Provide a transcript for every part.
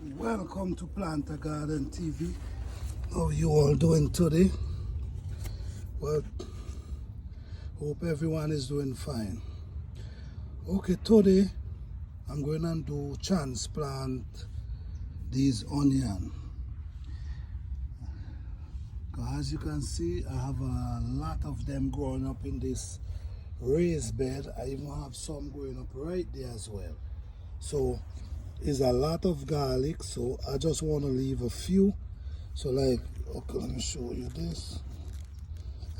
Welcome to Plant a Garden TV. How you all doing today? Well, hope everyone is doing fine. Okay, today I'm going to do transplant these onion. As you can see, I have a lot of them growing up in this raised bed. I even have some growing up right there as well. So it's a lot of garlic, so I just want to leave a few. So like, okay, let me show you this.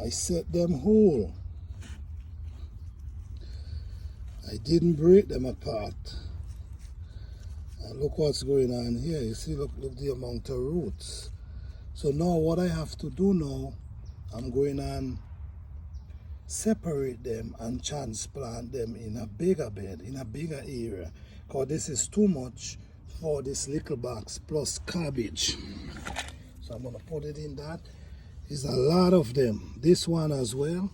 I set them whole. I didn't break them apart. And look what's going on here. You see, look the amount of roots. So now what I have to do now, I'm going and separate them and transplant them in a bigger bed, in a bigger area. Because this is too much for this little box plus cabbage. So I'm going to put it in that. There's a lot of them. This one as well.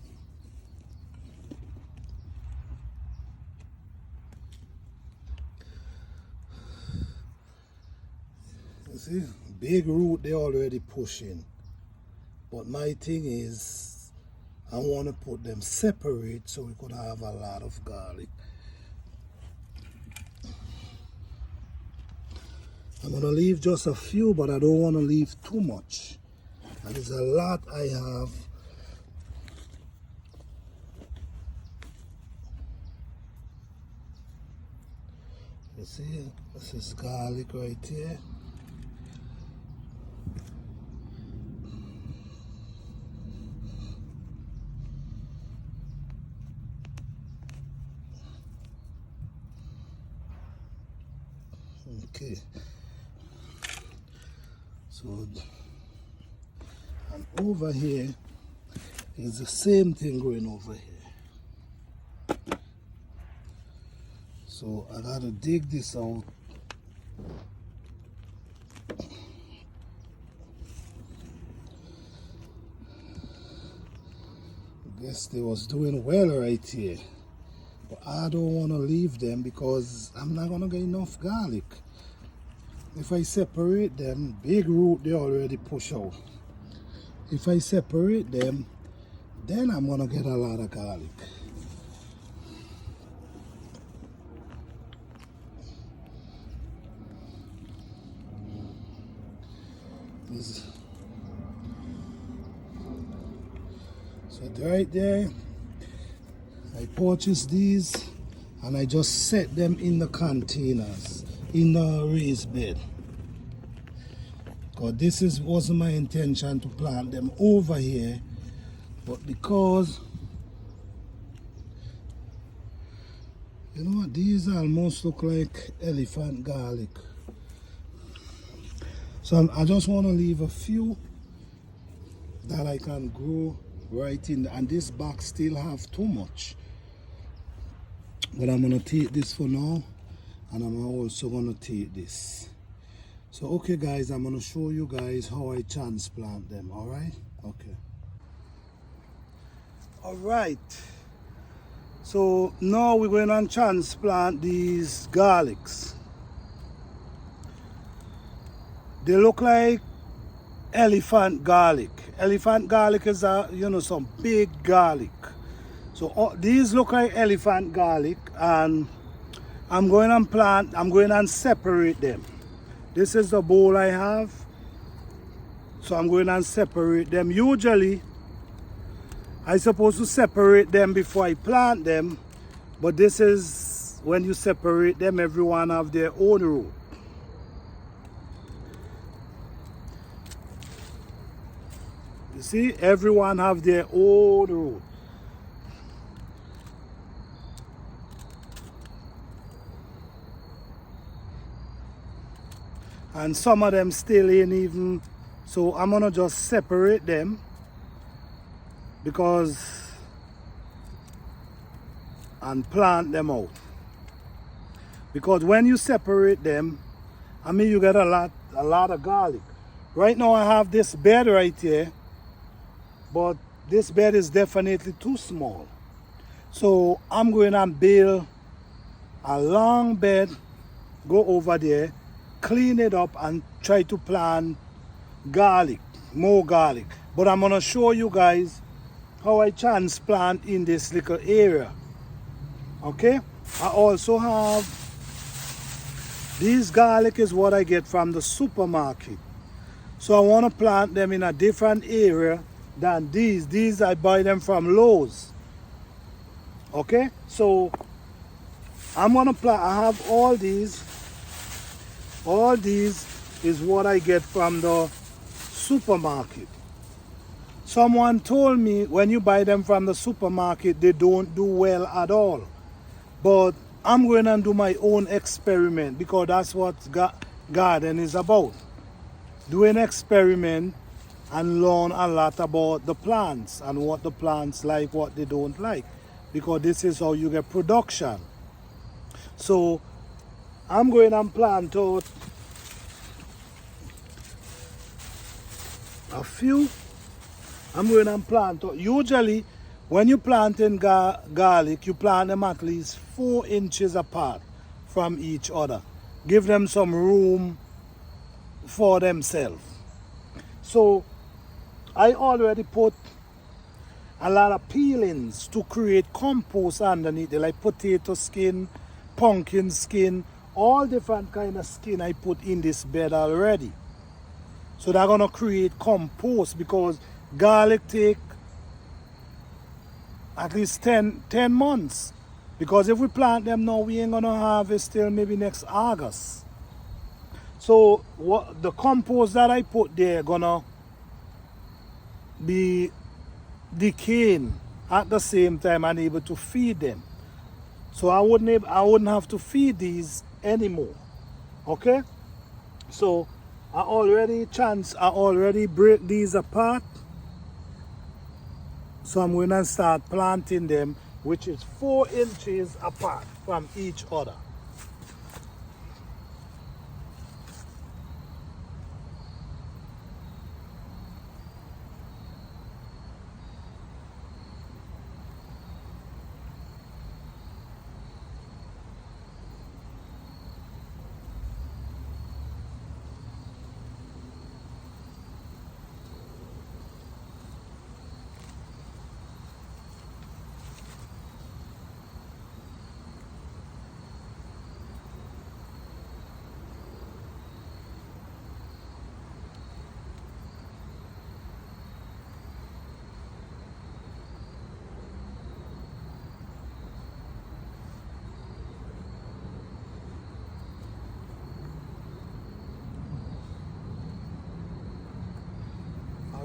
You see, big root they already pushing. But my thing is, I want to put them separate so we could have a lot of garlic. I'm going to leave just a few, but I don't want to leave too much. And there's a lot I have. You see, this is garlic right here. Okay. So, and over here is the same thing going over here. So I gotta dig this out. I guess they was doing well right here. But I don't want to leave them because I'm not gonna get enough garlic. If I separate them, big root they already push out. If I separate them, then I'm gonna get a lot of garlic. So right there, I purchased these and I just set them in the containers in the raised bed. Because this wasn't my intention to plant them over here, but because you know what, these almost look like elephant garlic. So I just want to leave a few that I can grow right in, and this box still have too much. But I'm going to take this for now, and I'm also going to take this. So okay guys, I'm going to show you guys how I transplant them, alright? Okay. Alright. So now we're going to transplant these garlics. They look like elephant garlic. Elephant garlic is some big garlic. So these look like elephant garlic, and I'm going and separate them. This is the bowl I have. So I'm going and separate them. Usually I'm supposed to separate them before I plant them, but this is when you separate them, everyone have their own root. You see, everyone have their own root. And some of them still ain't even, so I'm gonna just separate them and plant them out. Because when you separate them, I mean you get a lot of garlic. Right now I have this bed right here, but this bed is definitely too small. So I'm going to build a long bed, go over there, clean it up and try to plant garlic, more garlic. But I'm gonna show you guys how I transplant in this little area. Okay, I also have these garlic is what I get from the supermarket. So I want to plant them in a different area than these. These I buy them from Lowe's. Okay, so I'm gonna plant. I have all these. All these is what I get from the supermarket. Someone told me when you buy them from the supermarket, they don't do well at all. But I'm going to do my own experiment because that's what garden is about. Do an experiment and learn a lot about the plants and what the plants like, what they don't like. Because this is how you get production. So I'm going and plant out a few. I'm going to plant out. Usually when you plant in garlic, you plant them at least 4 inches apart from each other. Give them some room for themselves. So I already put a lot of peelings to create compost underneath it, like potato skin, pumpkin skin, all different kind of skin I put in this bed already. So they're gonna create compost because garlic take at least 10 months. Because if we plant them now, we ain't gonna harvest till maybe next August. So what the compost that I put there gonna be decaying at the same time and able to feed them. So I wouldn't have to feed these anymore. Okay? So I already break these apart. So I'm going to start planting them, which is 4 inches apart from each other.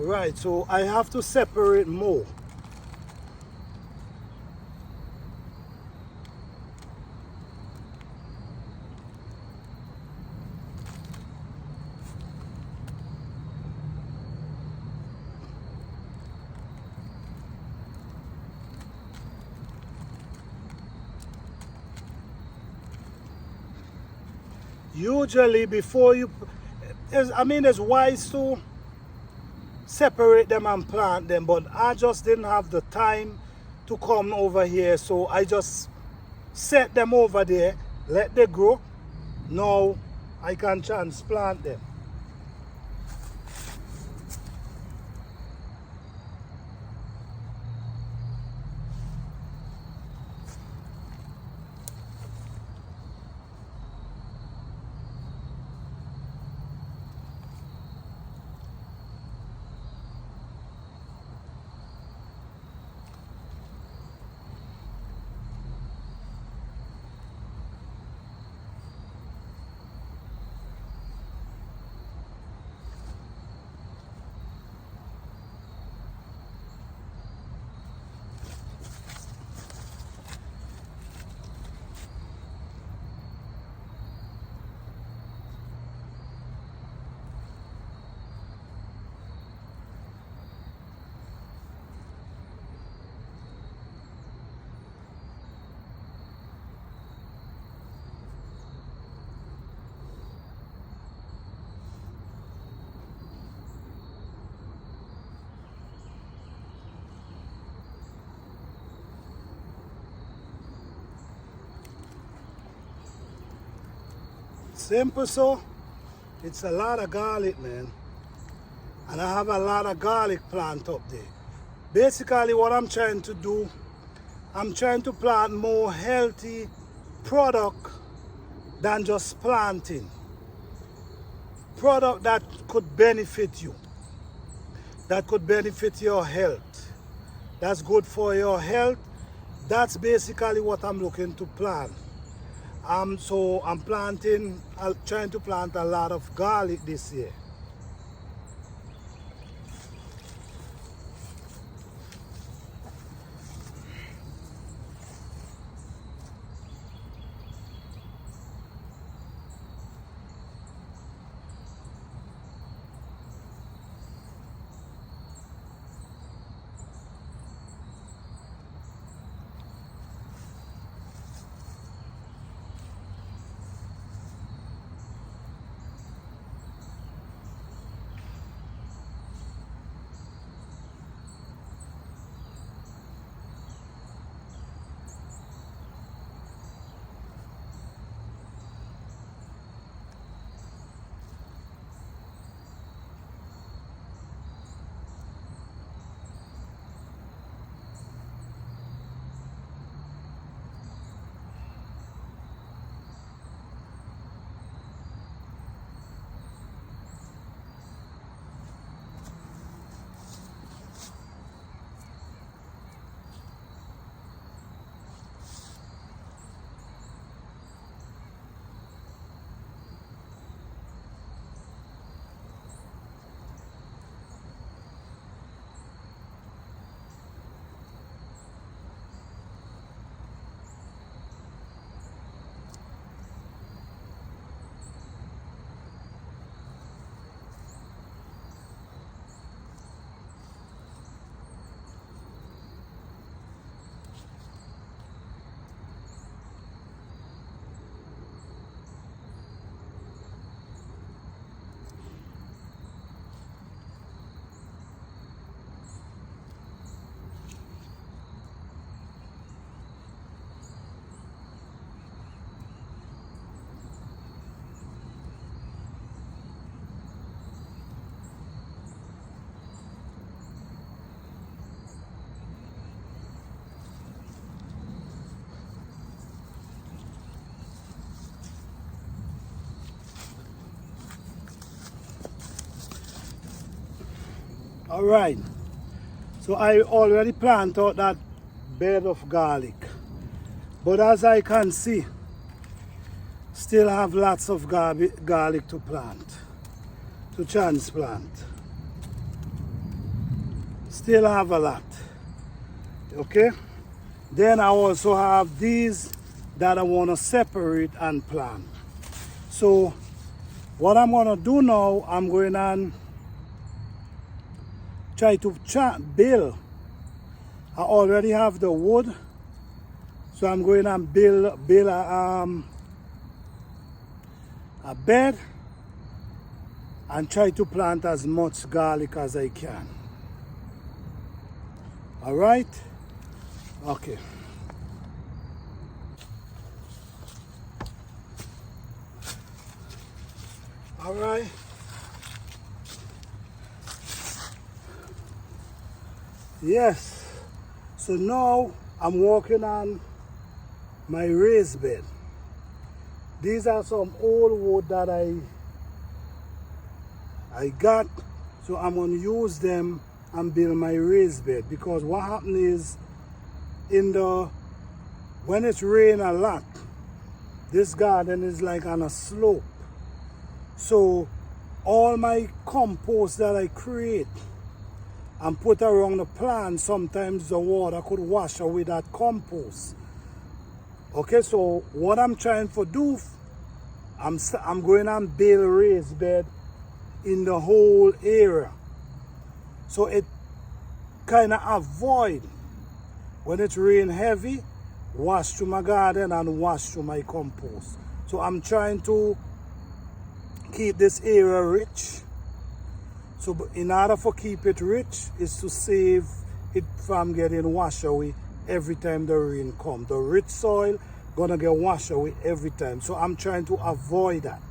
Right, so I have to separate more. Usually before you, it's wise to separate them and plant them, but I just didn't have the time to come over here, so I just set them over there, let them grow. Now I can transplant them. Simple so. It's a lot of garlic, man. And I have a lot of garlic plant up there. Basically what I'm trying to do, I'm trying to plant more healthy product than just planting. Product that could benefit you, that could benefit your health, that's good for your health. That's basically what I'm looking to plant. So I'm trying to plant a lot of garlic this year. All right, so I already planted out that bed of garlic, but as I can see, still have lots of garlic to plant, to transplant. Still have a lot. Okay, then I also have these that I want to separate and plant. So what I'm going to do now, I'm going to try to build. I already have the wood, so I'm going to build a bed and try to plant as much garlic as I can. All right? Okay. All right. Yes. So now I'm working on my raised bed. These are some old wood that I got, so I'm going to use them and build my raised bed, because what happens is when it's rain a lot, this garden is like on a slope. So all my compost that I create and put around the plant, sometimes the water could wash away that compost. Okay, so what I'm trying to do, I'm going to build a raised bed in the whole area, so it kind of avoid when it rain heavy, wash through my garden and wash through my compost. So I'm trying to keep this area rich. So in order for keep it rich is to save it from getting washed away every time the rain comes. The rich soil gonna get washed away every time. So I'm trying to avoid that.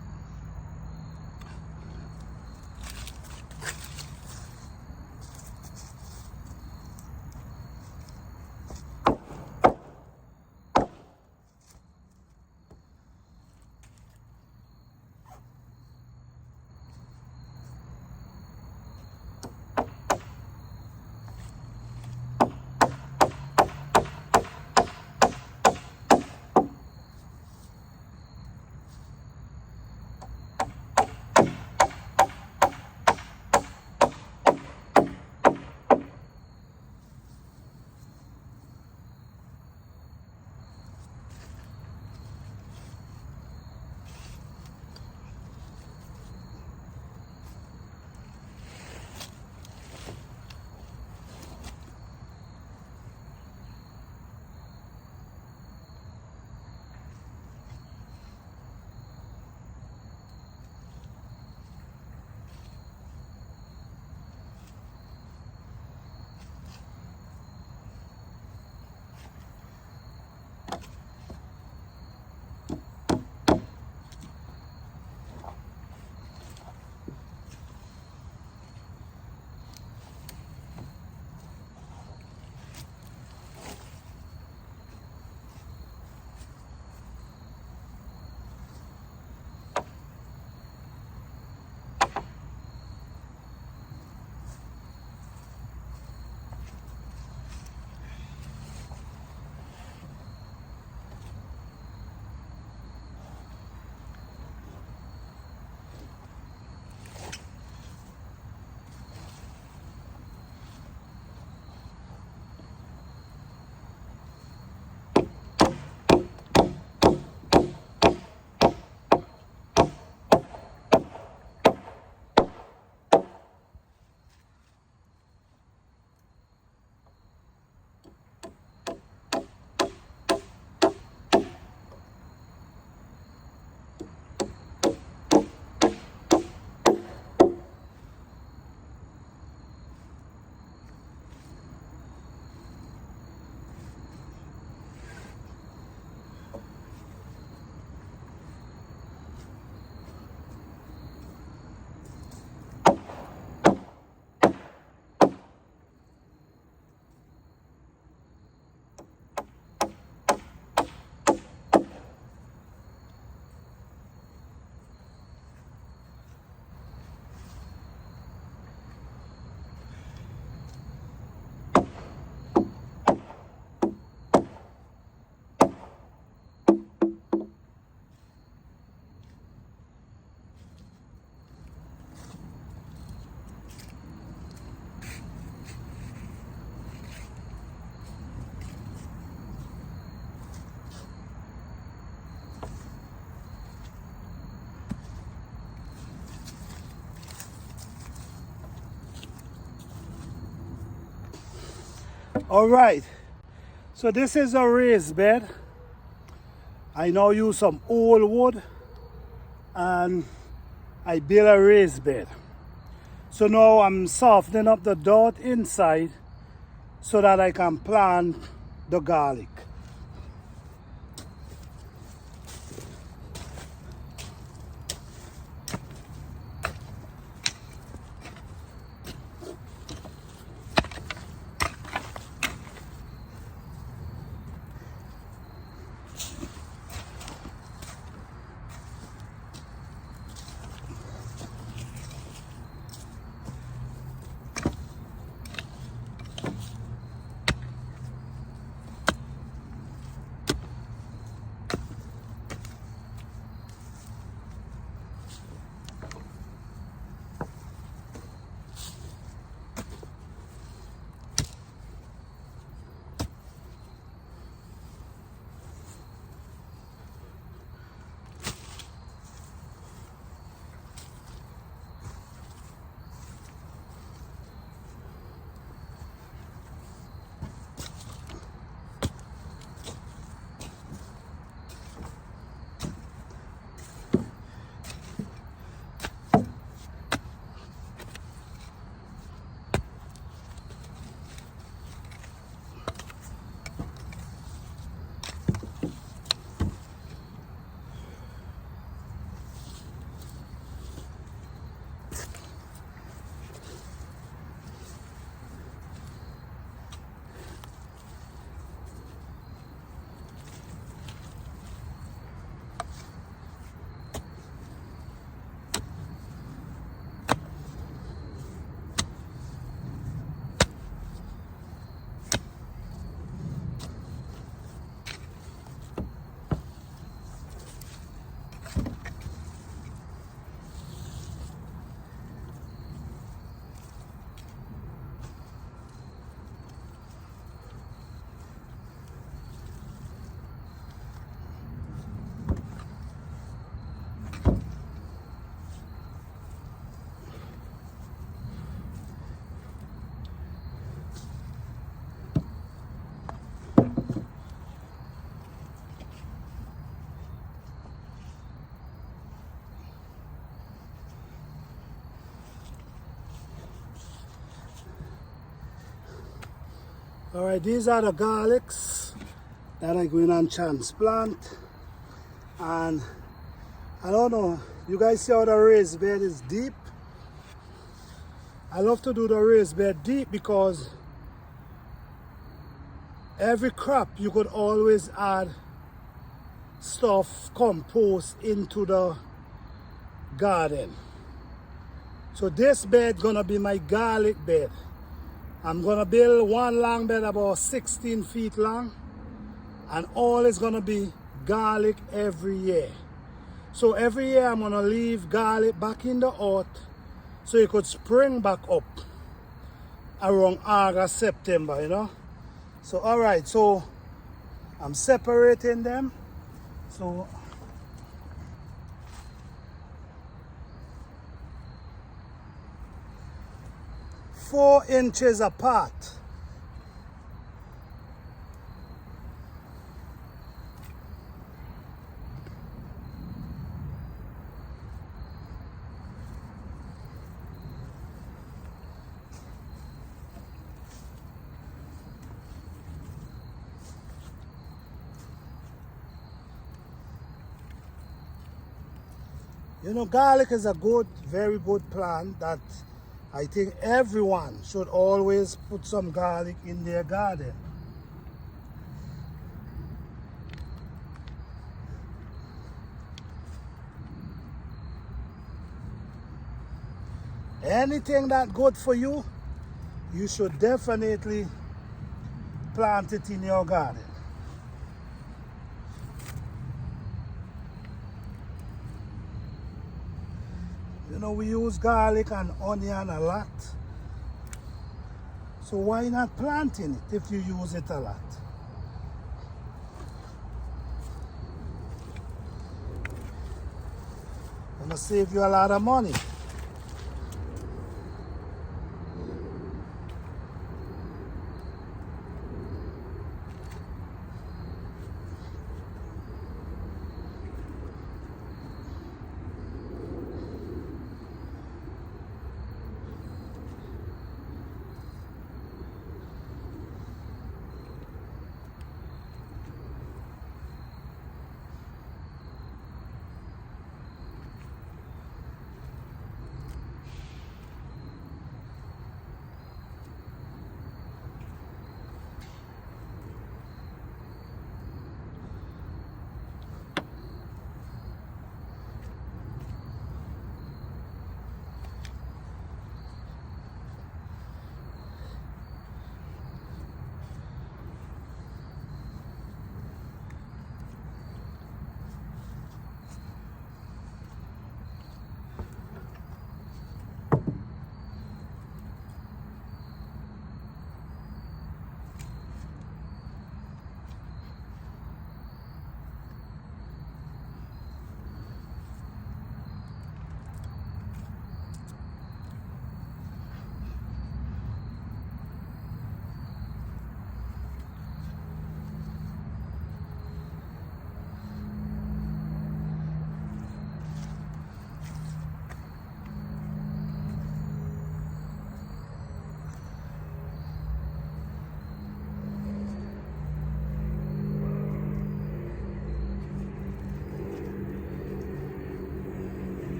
All right, so this is a raised bed. I now use some old wood and I build a raised bed. So now I'm softening up the dirt inside so that I can plant the garlic. All right, these are the garlics that I'm going on transplant. And I don't know, you guys see how the raised bed is deep? I love to do the raised bed deep because every crop you could always add stuff, compost into the garden. So this bed gonna be my garlic bed. I'm gonna build one long bed about 16 feet long, and all is gonna be garlic every year. So every year I'm gonna leave garlic back in the earth so it could spring back up around August, September, you know. So all right, so I'm separating them. So four inches apart. You know, garlic is a good, very good plant that I think everyone should always put some garlic in their garden. Anything that's good for you, you should definitely plant it in your garden. You know, we use garlic and onion a lot. So why not planting it if you use it a lot? Gonna save you a lot of money.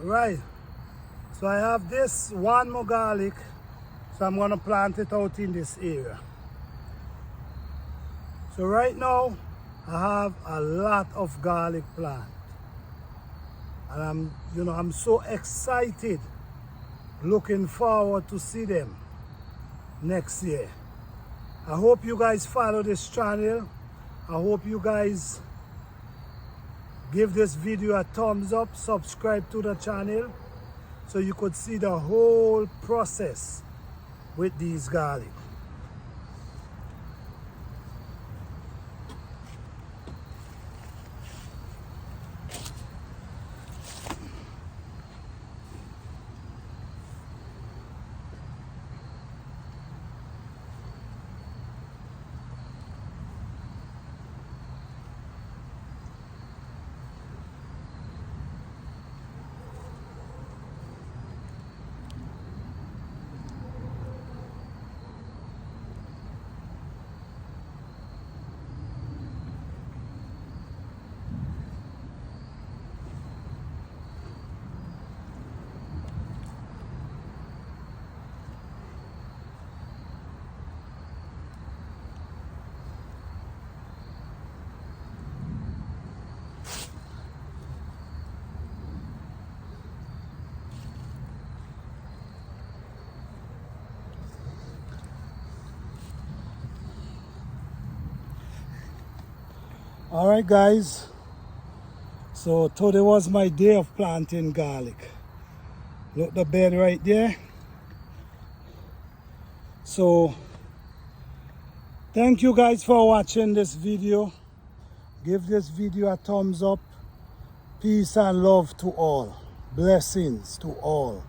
Alright, so I have this one more garlic, so I'm going to plant it out in this area. So right now I have a lot of garlic plant, and I'm so excited, looking forward to see them next year. I hope you guys follow this channel. I hope you guys give this video a thumbs up, subscribe to the channel so you could see the whole process with these garlic. Alright guys, so today was my day of planting garlic. Look, the bed right there. So thank you guys for watching this video. Give this video a thumbs up. Peace and love to all. Blessings to all.